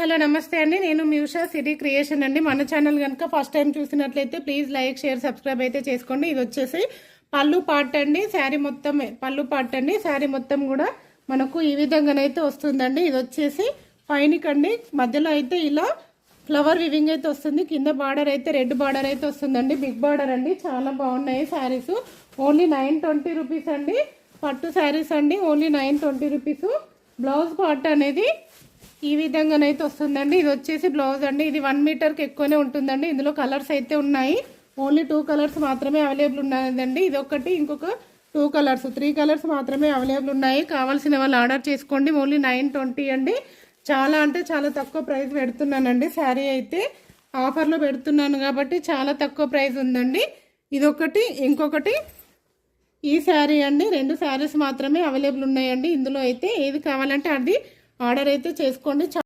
Hello నమస్తే అండి. నేను మీ ఉషా సిటీ క్రియేషన్ అండి. మన ఛానల్ కనుక ఫస్ట్ టైం చూసినట్లయితే ప్లీజ్ లైక్ షేర్ సబ్స్క్రైబ్ అయితే చేసుకోండి. ఇది వచ్చేసి పళ్ళు పార్ట్ అండి. శారీ మొత్తం పళ్ళు పార్ట్ అండి. శారీ మొత్తం కూడా మనకు ఈ విధంగానైతే వస్తుందండి. ఇది వచ్చేసి పైనకి అండి. మధ్యలో అయితే ఇలా ఫ్లవర్ వివింగ్ అయితే వస్తుంది. కింద బార్డర్ అయితే రెడ్ బార్డర్ అయితే వస్తుందండి. బిగ్ బార్డర్ అండి. చాలా బాగున్నాయి శారీస్. ఓన్లీ 920 రూపీస్ అండి. పట్టు శారీస్ అండి. Only 920 rupees. బ్లౌజ్ పార్ట్ అనేది ఈ విధంగానైతే వస్తుందండి. ఇది వచ్చేసి బ్లౌజ్ అండి. ఇది 1 మీటర్కి ఎక్కువనే ఉంటుందండి. ఇందులో కలర్స్ అయితే ఉన్నాయి. ఓన్లీ 2 కలర్స్ మాత్రమే అవైలబుల్ ఉన్నాయండి. ఇది ఒకటి, ఇంకొక 2 కలర్స్, 3 కలర్స్ మాత్రమే అవైలబుల్ ఉన్నాయి. కావాల్సిన వాళ్ళు ఆర్డర్ చేసుకోండి. ఓన్లీ 920 అండి. చాలా అంటే చాలా తక్కువ ప్రైస్ పెడుతున్నానండి. శారీ అయితే ఆఫర్లో పెడుతున్నాను కాబట్టి చాలా తక్కువ ప్రైస్ ఉందండి. ఇదొకటి, ఇంకొకటి ఈ శారీ అండి. 2 శారీస్ మాత్రమే అవైలబుల్ ఉన్నాయండి. ఇందులో అయితే ఏది కావాలంటే అది ఆర్డర్ అయితే చేసుకోండి.